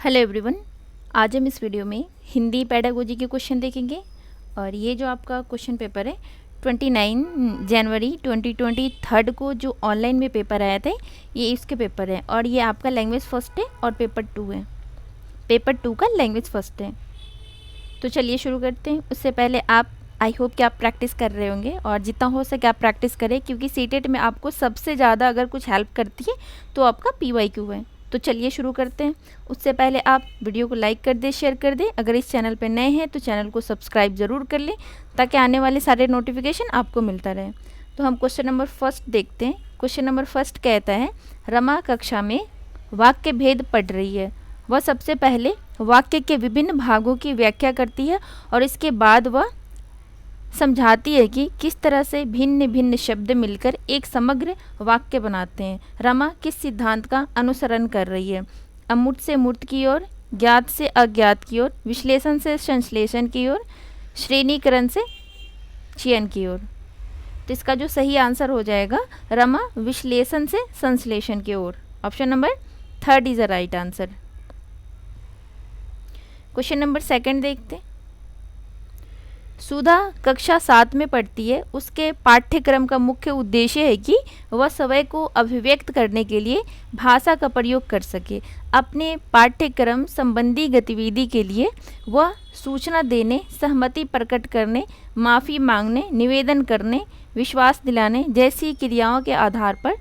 Hello everyone, आज हम इस वीडियो में हिंदी पेडागोजी के क्वेश्चन देखेंगे। और ये जो आपका क्वेश्चन पेपर है 29 जनवरी 2023 को जो ऑनलाइन में पेपर आया था, ये इसके पेपर है। और ये आपका लैंग्वेज फर्स्ट है और पेपर 2 है। पेपर 2 का लैंग्वेज फर्स्ट है। तो चलिए शुरू करते हैं। उससे पहले आप आई होप कि आप प्रैक्टिस कर रहे होंगे और जितना हो सके आप प्रैक्टिस करें, क्योंकि सीटेट में आपको सबसे ज़्यादा अगर कुछ हेल्प करती है तो आपका PYQ है। तो चलिए शुरू करते हैं। उससे पहले आप वीडियो को लाइक कर दें, शेयर कर दें। अगर इस चैनल पर नए हैं तो चैनल को सब्सक्राइब ज़रूर कर लें, ताकि आने वाले सारे नोटिफिकेशन आपको मिलता रहे। तो हम क्वेश्चन नंबर फर्स्ट देखते हैं। क्वेश्चन नंबर फर्स्ट कहता है, रमा कक्षा में वाक्य भेद पढ़ रही है। वह सबसे पहले वाक्य के विभिन्न भागों की व्याख्या करती है और इसके बाद वह समझाती है कि किस तरह से भिन्न भिन्न शब्द मिलकर एक समग्र वाक्य बनाते हैं। रमा किस सिद्धांत का अनुसरण कर रही है? अमूर्त से मूर्त की ओर, ज्ञात से अज्ञात की ओर, विश्लेषण से संश्लेषण की ओर, श्रेणीकरण से चयन की ओर। तो इसका जो सही आंसर हो जाएगा, रमा विश्लेषण से संश्लेषण की ओर। Option number 3 is the right answer. Question number second देखते हैं। सुधा कक्षा 7 में पढ़ती है। उसके पाठ्यक्रम का मुख्य उद्देश्य है कि वह स्वयं को अभिव्यक्त करने के लिए भाषा का प्रयोग कर सके। अपने पाठ्यक्रम संबंधी गतिविधि के लिए वह सूचना देने, सहमति प्रकट करने, माफ़ी मांगने, निवेदन करने, विश्वास दिलाने जैसी क्रियाओं के आधार पर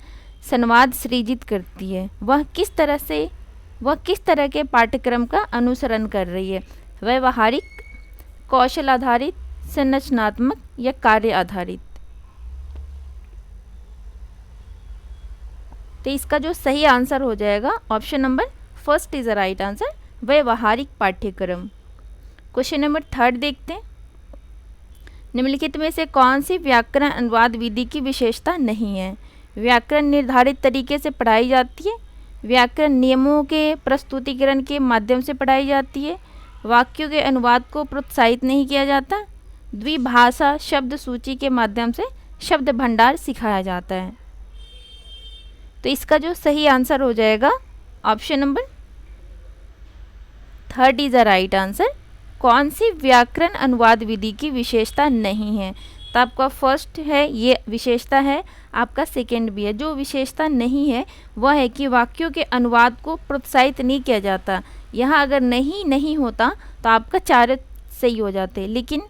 संवाद सृजित करती है। वह किस तरह के पाठ्यक्रम का अनुसरण कर रही है? व्यवहारिक, कौशल आधारित, संरचनात्मक या कार्य आधारित? तो इसका जो सही आंसर हो जाएगा, option number first is the right answer, व्यवहारिक पाठ्यक्रम। क्वेश्चन नंबर 3 देखते हैं। निम्नलिखित में से कौन सी व्याकरण अनुवाद विधि की विशेषता नहीं है? व्याकरण निर्धारित तरीके से पढ़ाई जाती है, व्याकरण नियमों के प्रस्तुतिकरण के माध्यम से पढ़ाई जाती है, वाक्यों के अनुवाद को प्रोत्साहित नहीं किया जाता, द्विभाषा शब्द सूची के माध्यम से शब्द भंडार सिखाया जाता है। तो इसका जो सही आंसर हो जाएगा, option number 3 is the right answer. कौन सी व्याकरण अनुवाद विधि की विशेषता नहीं है? तो आपका फर्स्ट है, ये विशेषता है। आपका सेकंड भी है। जो विशेषता नहीं है वह है कि वाक्यों के अनुवाद को प्रोत्साहित नहीं किया जाता। यहाँ अगर नहीं होता तो आपका 4 सही हो जाते, लेकिन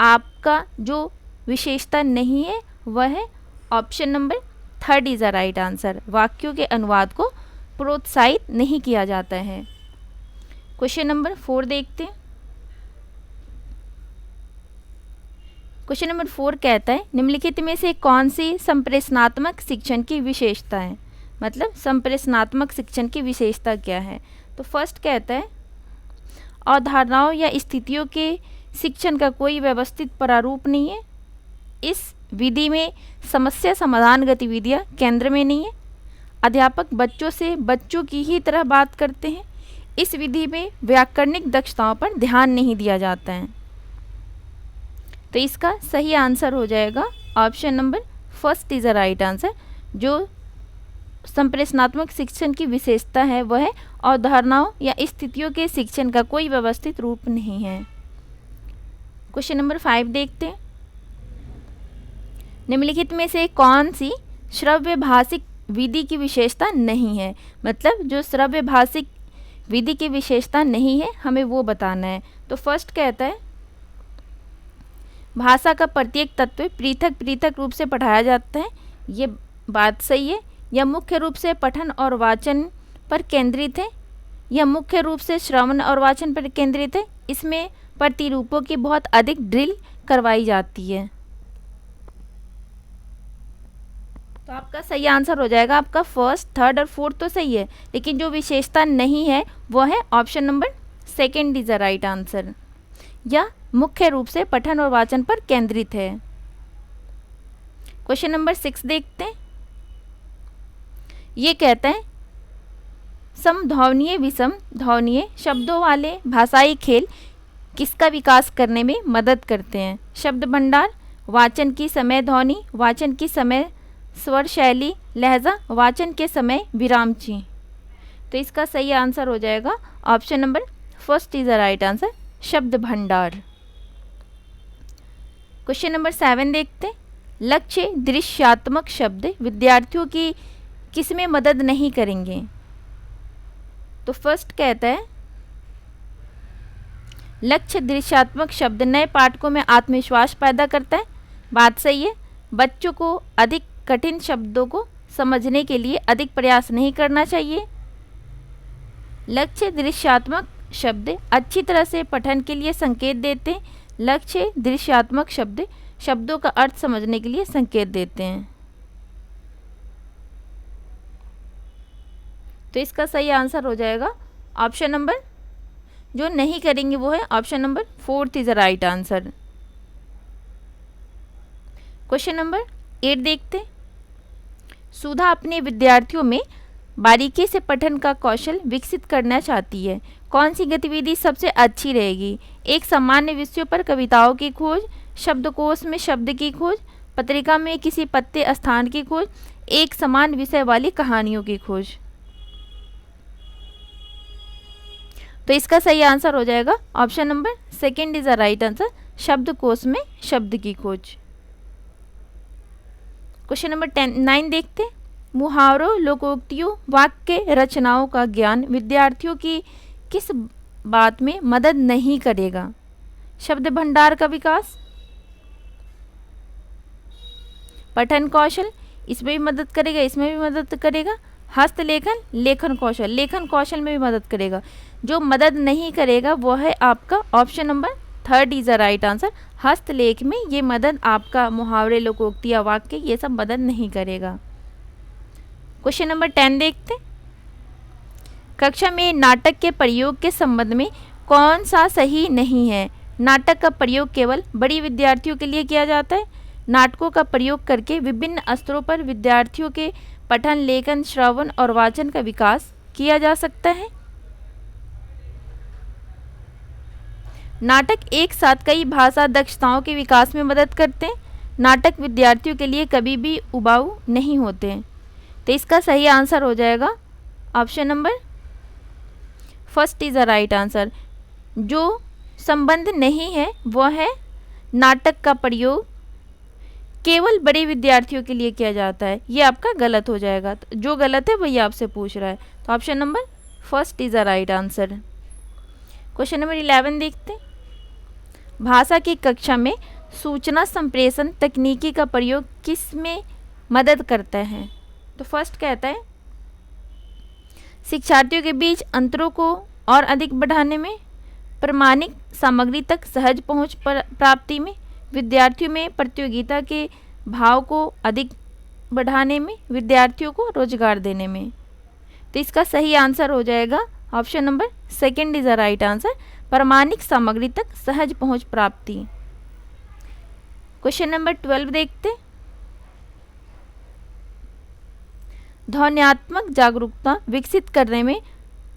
आपका जो विशेषता नहीं है वह है option number 3 is the right answer. वाक्यों के अनुवाद को प्रोत्साहित नहीं किया जाता है। क्वेश्चन नंबर 4 देखते हैं। क्वेश्चन नंबर 4 कहता है, निम्नलिखित में से कौन सी संप्रेषणात्मक शिक्षण की विशेषता है? मतलब संप्रेषणात्मक शिक्षण की विशेषता क्या है? तो फर्स्ट कहता है, अवधारणाओं या स्थितियों के शिक्षण का कोई व्यवस्थित प्रारूप नहीं है। इस विधि में समस्या समाधान गतिविधियाँ केंद्र में नहीं है। अध्यापक बच्चों से बच्चों की ही तरह बात करते हैं। इस विधि में व्याकरणिक दक्षताओं पर ध्यान नहीं दिया जाता है। तो इसका सही आंसर हो जाएगा, option number first is the right answer. जो संप्रेषणात्मक शिक्षण की विशेषता है वह है अवधारणाओं या स्थितियों के शिक्षण का कोई व्यवस्थित रूप नहीं है। क्वेश्चन नंबर 5 देखते हैं। निम्नलिखित में से कौन सी श्रव्य भाषिक विधि की विशेषता नहीं है? मतलब जो श्रव्य भाषिक विधि की विशेषता नहीं है हमें वो बताना है। तो फर्स्ट कहता है, भाषा का प्रत्येक तत्व पृथक पृथक रूप से पढ़ाया जाता है। ये बात सही है। यह मुख्य रूप से पठन और वाचन पर केंद्रित है। यह मुख्य रूप से श्रवण और वाचन पर केंद्रित है। इसमें प्रतिरूपों की बहुत अधिक ड्रिल करवाई जाती है। तो आपका सही आंसर हो जाएगा, आपका फर्स्ट, थर्ड और फोर्थ तो सही है, लेकिन जो विशेषता नहीं है वो है option number second is the right answer. यह मुख्य रूप से पठन और वाचन पर केंद्रित है। क्वेश्चन नंबर 6 देखते हैं। ये कहता है, समध्वनीय विषम ध्वनीय शब्दों वाले भाषाई खेल किसका विकास करने में मदद करते हैं? शब्द भंडार, वाचन की समय ध्वनि, वाचन की समय स्वर शैली, लहजा, वाचन के समय विराम चिन्ह। तो इसका सही आंसर हो जाएगा option number first is the right answer, शब्द भंडार। क्वेश्चन नंबर 7 देखते हैं। लक्ष्य दृश्यात्मक शब्द विद्यार्थियों की किसमें मदद नहीं करेंगे? तो फर्स्ट कहता है लक्ष्य दृश्यात्मक शब्द नए पाठकों में आत्मविश्वास पैदा करता है। बात सही है। बच्चों को अधिक कठिन शब्दों को समझने के लिए अधिक प्रयास नहीं करना चाहिए। लक्ष्य दृश्यात्मक शब्द अच्छी तरह से पठन के लिए संकेत देते हैं। लक्ष्य दृश्यात्मक शब्द शब्दों का अर्थ समझने के लिए संकेत देते हैं। तो इसका सही आंसर हो जाएगा ऑप्शन नंबर, जो नहीं करेंगे वो है option number 4 is the right answer. Question number 8 देखते हैं। सुधा अपने विद्यार्थियों में बारीकी से पठन का कौशल विकसित करना चाहती है। कौन सी गतिविधि सबसे अच्छी रहेगी? एक सामान्य विषयों पर कविताओं की खोज, शब्दकोश में शब्द की खोज, पत्रिका में किसी पत्ते स्थान की खोज, एक समान विषय वाली कहानियों की खोज। तो इसका सही आंसर हो जाएगा option number 2 is the right answer, शब्दकोश में शब्द की खोज। क्वेश्चन नंबर 9 देखते हैं। मुहावरों, लोकोक्तियों, वाक्य रचनाओं का ज्ञान विद्यार्थियों की किस बात में मदद नहीं करेगा? शब्द भंडार का विकास, पठन कौशल, इसमें भी मदद करेगा, इसमें भी मदद करेगा। हस्तलेखन, लेखन कौशल, लेखन कौशल में भी मदद करेगा। जो मदद नहीं करेगा वो है आपका option number 3 is the right answer, हस्तलेख में ये मदद आपका मुहावरे, लोकोक्तियाँ, वाक्य ये सब मदद नहीं करेगा। क्वेश्चन नंबर 10 देखते हैं। कक्षा में नाटक के प्रयोग के संबंध में कौन सा सही नहीं है? नाटक का प्रयोग केवल बड़ी विद्यार्थियों के लिए किया जाता है। नाटकों का प्रयोग करके विभिन्न स्तरों पर विद्यार्थियों के पठन, लेखन, श्रवण और वाचन का विकास किया जा सकता है। नाटक एक साथ कई भाषा दक्षताओं के विकास में मदद करते हैं। नाटक विद्यार्थियों के लिए कभी भी उबाऊ नहीं होते हैं। तो इसका सही आंसर हो जाएगा option number 1 is the right answer. जो संबंध नहीं है वो है नाटक का प्रयोग केवल बड़े विद्यार्थियों के लिए किया जाता है, ये आपका गलत हो जाएगा। तो जो गलत है वही आपसे पूछ रहा है, तो option number 1 is the right answer. Question number 11 देखते हैं। भाषा की कक्षा में सूचना संप्रेषण तकनीकी का प्रयोग किस में मदद करता है? तो फर्स्ट कहता है शिक्षार्थियों के बीच अंतरों को और अधिक बढ़ाने में, प्रमाणिक सामग्री तक सहज पहुंच प्राप्ति में, विद्यार्थियों में प्रतियोगिता के भाव को अधिक बढ़ाने में, विद्यार्थियों को रोजगार देने में। तो इसका सही आंसर हो जाएगा option number 2 is the right answer, प्रमाणिक सामग्री तक सहज पहुंच प्राप्ति। क्वेश्चन नंबर 12 देखते। ध्वन्यात्मक जागरूकता विकसित करने में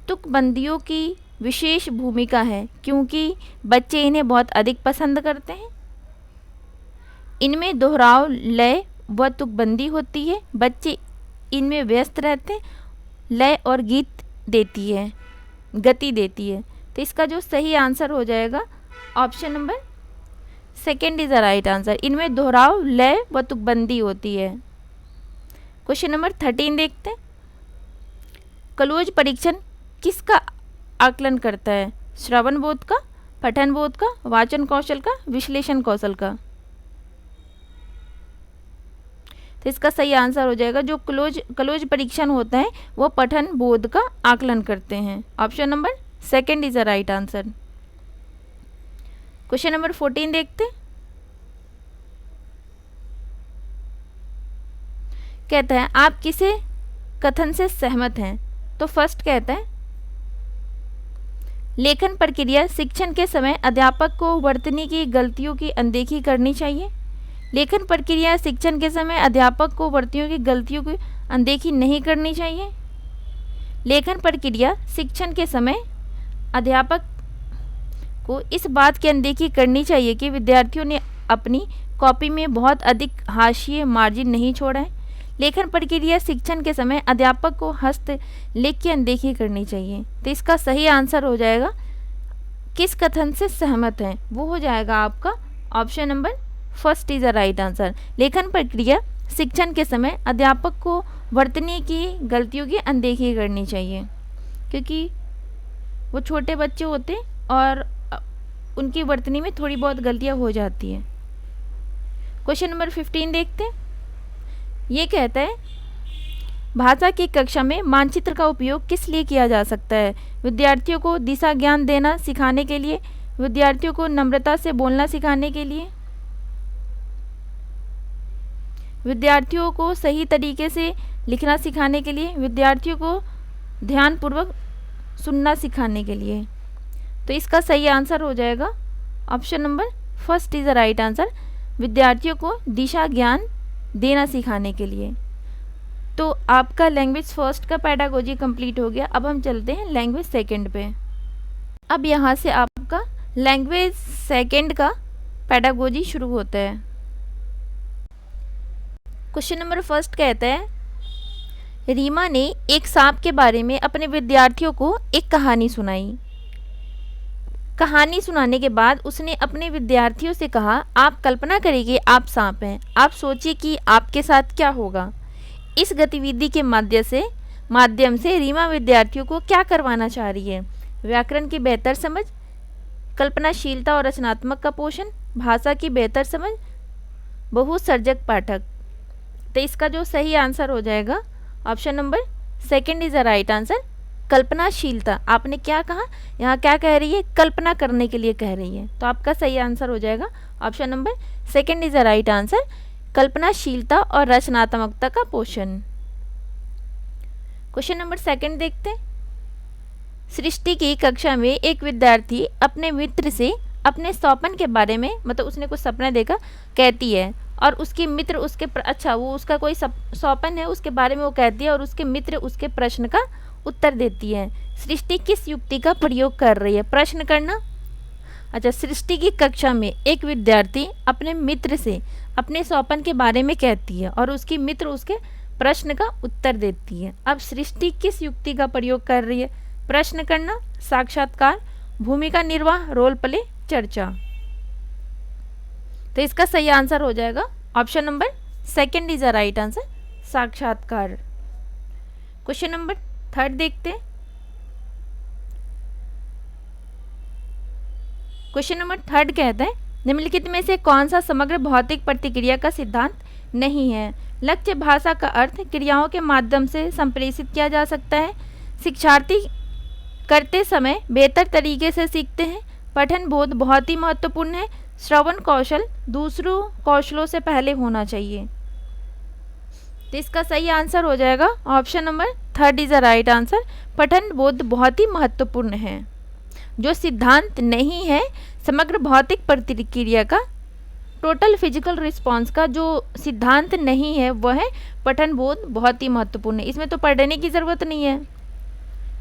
तुकबंदियों की विशेष भूमिका है क्योंकि बच्चे इन्हें बहुत अधिक पसंद करते हैं। इनमें दोहराव, लय व तुकबंदी होती है। बच्चे इनमें व्यस्त रहते हैं। लय और गीत देती है, गति देती है। तो इसका जो सही आंसर हो जाएगा option number 2 is the right answer. इनमें दोहराव, लय व तुकबंदी होती है। क्वेश्चन नंबर 13 देखते हैं। क्लोज परीक्षण किसका आकलन करता है? श्रवण बोध का, पठन बोध का, वाचन कौशल का, विश्लेषण कौशल का। तो इसका सही आंसर हो जाएगा जो क्लोज परीक्षण होता है वो पठन बोध का आकलन करते हैं। Option number 2 is the right answer. Question number 14 देखते हैं। कहता है आप किसे कथन से सहमत हैं? तो फर्स्ट कहता है लेखन प्रक्रिया शिक्षण के समय अध्यापक को वर्तनी की गलतियों की अनदेखी करनी चाहिए। लेखन प्रक्रिया शिक्षण के समय अध्यापक को वर्तनियों की गलतियों की अनदेखी नहीं करनी चाहिए। लेखन प्रक्रिया शिक्षण के समय अध्यापक को इस बात की अनदेखी करनी चाहिए कि विद्यार्थियों ने अपनी कॉपी में बहुत अधिक हाशिए मार्जिन नहीं छोड़ा है। लेखन प्रक्रिया शिक्षण के समय अध्यापक को हस्तलेख की अनदेखी करनी चाहिए। तो इसका सही आंसर हो जाएगा, किस कथन से सहमत हैं, वो हो जाएगा आपका option number first is the right answer. लेखन प्रक्रिया शिक्षण के समय अध्यापक को वर्तनी की गलतियों की अनदेखी करनी चाहिए, क्योंकि वो छोटे बच्चे होते और उनकी वर्तनी में थोड़ी बहुत गलतियां हो जाती हैं। क्वेश्चन नंबर 15 देखते हैं। ये कहता है भाषा की कक्षा में मानचित्र का उपयोग किस लिए किया जा सकता है? विद्यार्थियों को दिशा ज्ञान देना सिखाने के लिए, विद्यार्थियों को नम्रता से बोलना सिखाने के लिए, विद्यार्थियों को सही तरीके से लिखना सिखाने के लिए, विद्यार्थियों को ध्यानपूर्वक सुनना सिखाने के लिए। तो इसका सही आंसर हो जाएगा option number first is the right answer, विद्यार्थियों को दिशा ज्ञान देना सिखाने के लिए। तो आपका लैंग्वेज फर्स्ट का पैडागोजी कंप्लीट हो गया। अब हम चलते हैं लैंग्वेज सेकंड पे। अब यहाँ से आपका लैंग्वेज सेकंड का पैडागोजी शुरू होता है। क्वेश्चन नंबर फर्स्ट कहता है रीमा ने एक सांप के बारे में अपने विद्यार्थियों को एक कहानी सुनाई। कहानी सुनाने के बाद उसने अपने विद्यार्थियों से कहा, आप कल्पना करिए आप सांप हैं, आप सोचिए कि आपके साथ क्या होगा। इस गतिविधि के माध्यम से रीमा विद्यार्थियों को क्या करवाना चाह रही है? व्याकरण की बेहतर समझ, कल्पनाशीलता और रचनात्मक का पोषण, भाषा की बेहतर समझ, बहुसर्जक पाठक। तो इसका जो सही आंसर हो जाएगा option number second is the right answer, कल्पनाशीलता। आपने क्या कहा, यहाँ क्या कह रही है? कल्पना करने के लिए कह रही है। तो आपका सही आंसर हो जाएगा option number second is the right answer, कल्पनाशीलता और रचनात्मकता का पोषण। क्वेश्चन नंबर सेकंड देखते हैं। सृष्टि की कक्षा में एक विद्यार्थी अपने मित्र से अपने स्वप्न के बारे में, मतलब उसने कुछ सपना देखा, कहती है और उसकी मित्र उसके वो उसका कोई स्वप्न है उसके बारे में वो कहती है और उसके मित्र उसके प्रश्न का उत्तर देती है। सृष्टि किस युक्ति का प्रयोग कर रही है? प्रश्न करना। अच्छा, सृष्टि की कक्षा में एक विद्यार्थी अपने मित्र से अपने स्वप्न के बारे में कहती है और उसकी मित्र उसके प्रश्न का उत्तर देती है। अब सृष्टि किस युक्ति का प्रयोग कर रही है? प्रश्न करना, साक्षात्कार, भूमिका निर्वाह, रोल प्ले, चर्चा। तो इसका सही आंसर हो जाएगा option number second is the right answer, साक्षात्कार। क्वेश्चन नंबर थर्ड देखते हैं। क्वेश्चन नंबर थर्ड कहता है निम्नलिखित में से कौन सा समग्र भौतिक प्रतिक्रिया का सिद्धांत नहीं है? लक्ष्य भाषा का अर्थ क्रियाओं के माध्यम से संप्रेषित किया जा सकता है। शिक्षार्थी करते समय बेहतर तरीके से सीखते हैं। पठन बोध बहुत ही महत्वपूर्ण है। श्रवण कौशल दूसरों कौशलों से पहले होना चाहिए। तो इसका सही आंसर हो जाएगा option number third is the right answer, पठन बोध बहुत ही महत्वपूर्ण है। जो सिद्धांत नहीं है समग्र भौतिक प्रतिक्रिया का, टोटल फिजिकल रिस्पांस का जो सिद्धांत नहीं है वह है पठन बोध बहुत ही महत्वपूर्ण है। इसमें तो पढ़ने की ज़रूरत नहीं है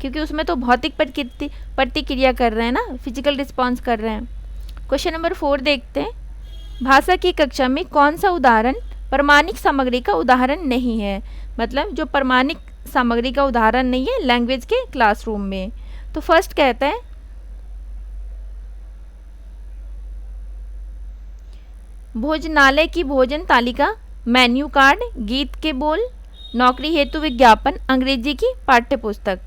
क्योंकि उसमें तो भौतिक प्रतिक्रिया कर रहे हैं ना, फिजिकल रिस्पांस कर रहे हैं। क्वेश्चन नंबर 4 देखते हैं। भाषा की कक्षा में कौन सा उदाहरण प्रमाणिक सामग्री का उदाहरण नहीं है? मतलब जो प्रमाणिक सामग्री का उदाहरण नहीं है लैंग्वेज के क्लासरूम में। तो फर्स्ट कहता है भोजनालय की भोजन तालिका, मेन्यू कार्ड, गीत के बोल, नौकरी हेतु विज्ञापन, अंग्रेजी की पाठ्य पुस्तक।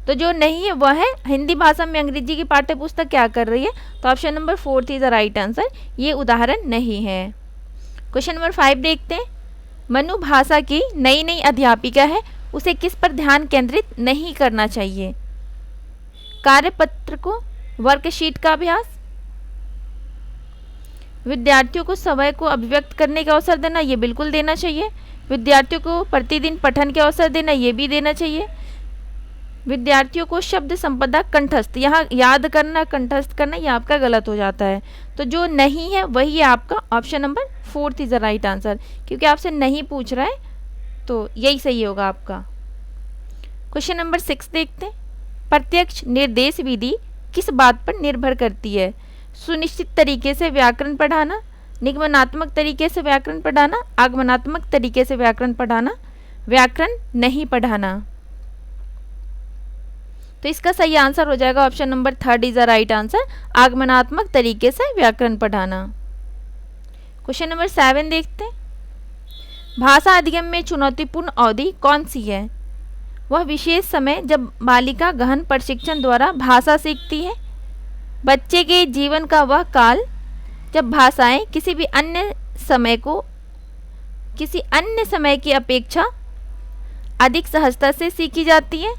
तो जो नहीं है वह है हिंदी भाषा में अंग्रेजी की पाठ्य पुस्तक क्या कर रही है? तो option number 4 is the right answer, ये उदाहरण नहीं है। क्वेश्चन नंबर 5 देखते हैं। मनु भाषा की नई अध्यापिका है, उसे किस पर ध्यान केंद्रित नहीं करना चाहिए? कार्यपत्र को, वर्कशीट का अभ्यास, विद्यार्थियों को समय को अभिव्यक्त करने का अवसर देना, ये बिल्कुल देना चाहिए। विद्यार्थियों को प्रतिदिन पठन के अवसर देना, ये भी देना चाहिए। विद्यार्थियों को शब्द संपदा कंठस्थ, यहाँ याद करना कंठस्थ करना ये आपका गलत हो जाता है। तो जो नहीं है वही है आपका option number 4 is the right answer, क्योंकि आपसे नहीं पूछ रहा है तो यही सही होगा आपका। क्वेश्चन नंबर 6 देखते हैं। प्रत्यक्ष निर्देश विधि किस बात पर निर्भर करती है? सुनिश्चित तरीके से व्याकरण पढ़ाना, निगमनात्मक तरीके से व्याकरण पढ़ाना, आगमनात्मक तरीके से व्याकरण पढ़ाना, व्याकरण नहीं पढ़ाना। तो इसका सही आंसर हो जाएगा option number 3 is the right answer, आगमनात्मक तरीके से व्याकरण पढ़ाना। क्वेश्चन नंबर 7 देखते हैं। भाषा अधिगम में चुनौतीपूर्ण अवधि कौन सी है? वह विशेष समय जब बालिका गहन प्रशिक्षण द्वारा भाषा सीखती है। बच्चे के जीवन का वह काल जब भाषाएं किसी अन्य समय की अपेक्षा अधिक सहजता से सीखी जाती है।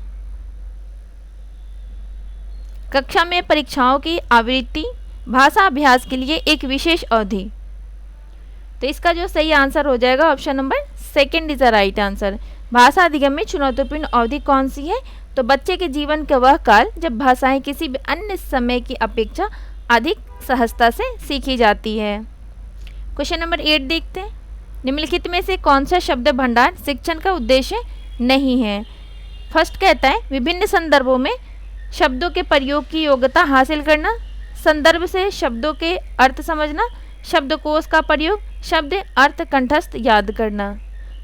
कक्षा में परीक्षाओं की आवृत्ति, भाषा अभ्यास के लिए एक विशेष अवधि। तो इसका जो सही आंसर हो जाएगा option number 2 is the right answer. भाषा अधिगम में चुनौतीपूर्ण अवधि कौन सी है? तो बच्चे के जीवन का वह काल जब भाषाएं किसी भी अन्य समय की अपेक्षा अधिक सहजता से सीखी जाती है। क्वेश्चन नंबर 8 देखते हैं। निम्नलिखित में से कौन सा शब्द भंडार शिक्षण का उद्देश्य नहीं है? फर्स्ट कहता है विभिन्न संदर्भों में शब्दों के प्रयोग की योग्यता हासिल करना, संदर्भ से शब्दों के अर्थ समझना, शब्दकोश का प्रयोग, शब्द अर्थ कंठस्थ याद करना।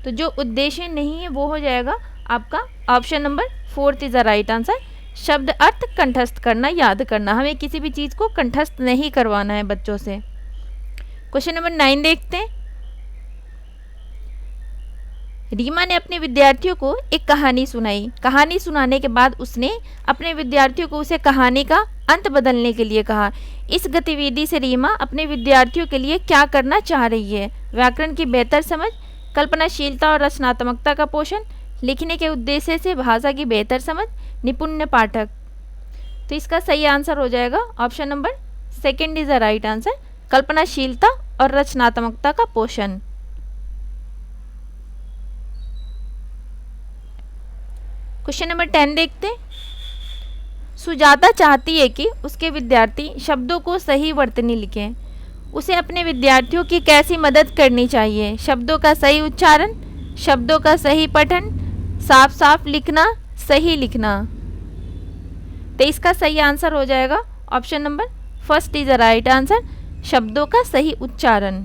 तो जो उद्देश्य नहीं है वो हो जाएगा आपका option number 4 is the right answer, शब्द अर्थ कंठस्थ करना, याद करना। हमें किसी भी चीज़ को कंठस्थ नहीं करवाना है बच्चों से। क्वेश्चन नंबर 9 देखते हैं। रीमा ने अपने विद्यार्थियों को एक कहानी सुनाई। कहानी सुनाने के बाद उसने अपने विद्यार्थियों को उसे कहानी का अंत बदलने के लिए कहा। इस गतिविधि से रीमा अपने विद्यार्थियों के लिए क्या करना चाह रही है? व्याकरण की बेहतर समझ, कल्पनाशीलता और रचनात्मकता का पोषण, लिखने के उद्देश्य से भाषा की बेहतर समझ, निपुण पाठक। तो इसका सही आंसर हो जाएगा option number 2 is the right answer, कल्पनाशीलता और रचनात्मकता का पोषण। क्वेश्चन नंबर 10 देखते हैं। सुजाता चाहती है कि उसके विद्यार्थी शब्दों को सही वर्तनी लिखें। उसे अपने विद्यार्थियों की कैसी मदद करनी चाहिए? शब्दों का सही उच्चारण, शब्दों का सही पठन, साफ साफ लिखना, सही लिखना। तो इसका सही आंसर हो जाएगा option number 1 is the right answer, शब्दों का सही उच्चारण,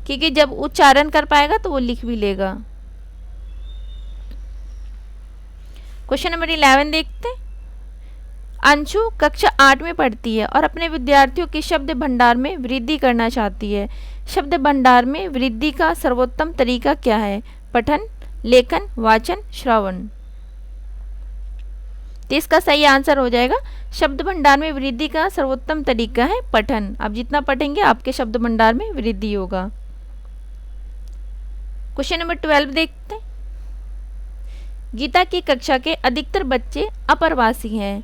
क्योंकि जब उच्चारण कर पाएगा तो वो लिख भी लेगा। क्वेश्चन नंबर 11 देखते हैं। अंशु कक्षा 8 में पढ़ती है और अपने विद्यार्थियों के शब्द भंडार में वृद्धि करना चाहती है। शब्द भंडार में वृद्धि का सर्वोत्तम तरीका क्या है? पठन, लेखन, वाचन, श्रवण। तो इसका सही आंसर हो जाएगा शब्द भंडार में वृद्धि का सर्वोत्तम तरीका है पठन। आप जितना पढ़ेंगे आपके शब्द भंडार में वृद्धि होगा। क्वेश्चन नंबर 12 देखते हैं। गीता की कक्षा के अधिकतर बच्चे अप्रवासी हैं।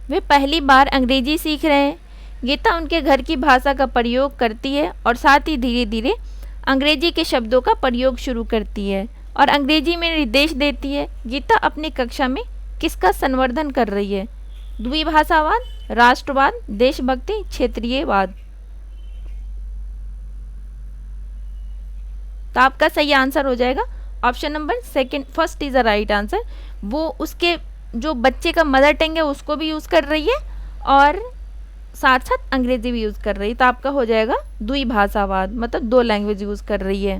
वे पहली बार अंग्रेजी सीख रहे हैं। गीता उनके घर की भाषा का प्रयोग करती है और साथ ही धीरे धीरे अंग्रेजी के शब्दों का प्रयोग शुरू करती है और अंग्रेजी में निर्देश देती है। गीता अपनी कक्षा में किसका संवर्धन कर रही है? द्विभाषावाद, राष्ट्रवाद, देशभक्ति, क्षेत्रीयवाद। तो आपका सही आंसर हो जाएगा option number 1 is the right answer. वो उसके जो बच्चे का मदर टंग है उसको भी यूज़ कर रही है और साथ साथ अंग्रेजी भी यूज़ कर रही है। तो आपका हो जाएगा द्विभाषावाद, मतलब 2 लैंग्वेज यूज़ कर रही है।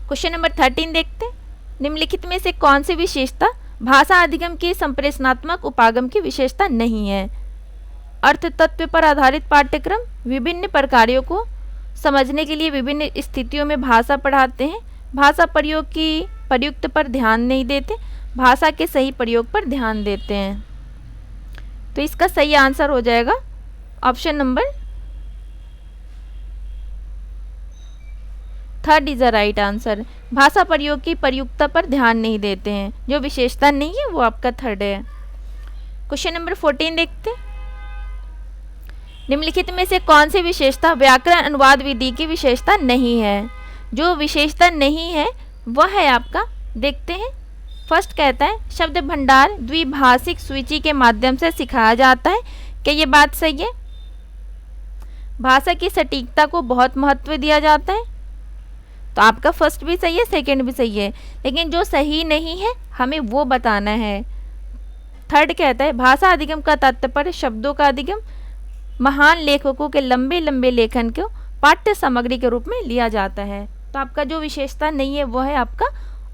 क्वेश्चन नंबर 13 देखते हैं। निम्नलिखित में से कौन सी विशेषता भाषा अधिगम के संप्रेषणात्मक उपागम की विशेषता नहीं है? अर्थ तत्व पर आधारित पाठ्यक्रम, विभिन्न प्रकारों को समझने के लिए विभिन्न स्थितियों में भाषा पढ़ाते हैं, भाषा प्रयोग की प्रयुक्त पर ध्यान नहीं देते, भाषा के सही प्रयोग पर ध्यान देते हैं। तो इसका सही आंसर हो जाएगा option number 3 is the right answer. भाषा प्रयोग की प्रयुक्तता पर ध्यान नहीं देते हैं, जो विशेषता नहीं है वो आपका 3rd है। क्वेश्चन नंबर 14 देखते हैं। निम्नलिखित में से कौन सी विशेषता व्याकरण अनुवाद विधि की विशेषता नहीं है? जो विशेषता नहीं है वह है आपका, देखते हैं। फर्स्ट कहता है शब्द भंडार द्विभाषिक सूची के माध्यम से सिखाया जाता है। क्या ये बात सही है? भाषा की सटीकता को बहुत महत्व दिया जाता है। तो आपका फर्स्ट भी सही है, सेकंड भी सही है, लेकिन जो सही नहीं है हमें वो बताना है। 3rd कहता है भाषा अधिगम का तात्पर्य शब्दों का अधिगम, महान लेखकों के लंबे लंबे लेखन को पाठ्य सामग्री के रूप में लिया जाता है। तो आपका जो विशेषता नहीं है वो है आपका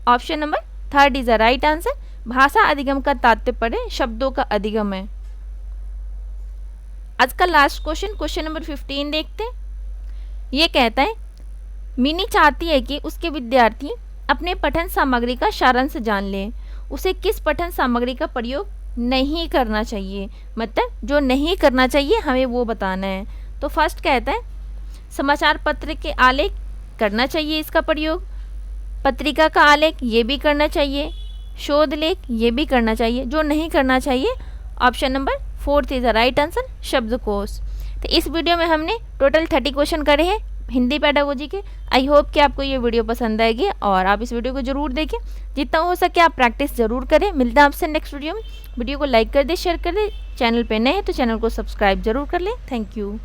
option number 3 is the right answer. भाषा अधिगम का तात्पर्य शब्दों का अधिगम है। आज का लास्ट क्वेश्चन नंबर 15 देखते हैं। ये कहता है मिनी चाहती है कि उसके विद्यार्थी अपने पठन सामग्री का सारांश जान लें। उसे किस पठन सामग्री का प्रयोग नहीं करना चाहिए, मतलब जो नहीं करना चाहिए हमें वो बताना है। तो फर्स्ट कहता है समाचार पत्र के आलेख करना चाहिए इसका प्रयोग, पत्रिका का आलेख ये भी करना चाहिए, शोध लेख ये भी करना चाहिए। जो नहीं करना चाहिए option number 4 is the right answer, शब्दकोश। तो इस वीडियो में हमने टोटल 30 क्वेश्चन करे हैं हिंदी पेडागोजी के। आई होप कि आपको ये वीडियो पसंद आएगी और आप इस वीडियो को जरूर देखें, जितना हो सके आप प्रैक्टिस जरूर करें। मिलता है आपसे नेक्स्ट वीडियो में। वीडियो को लाइक कर दे, शेयर कर दे, चैनल पे नए हैं तो चैनल को सब्सक्राइब जरूर कर लें। Thank you.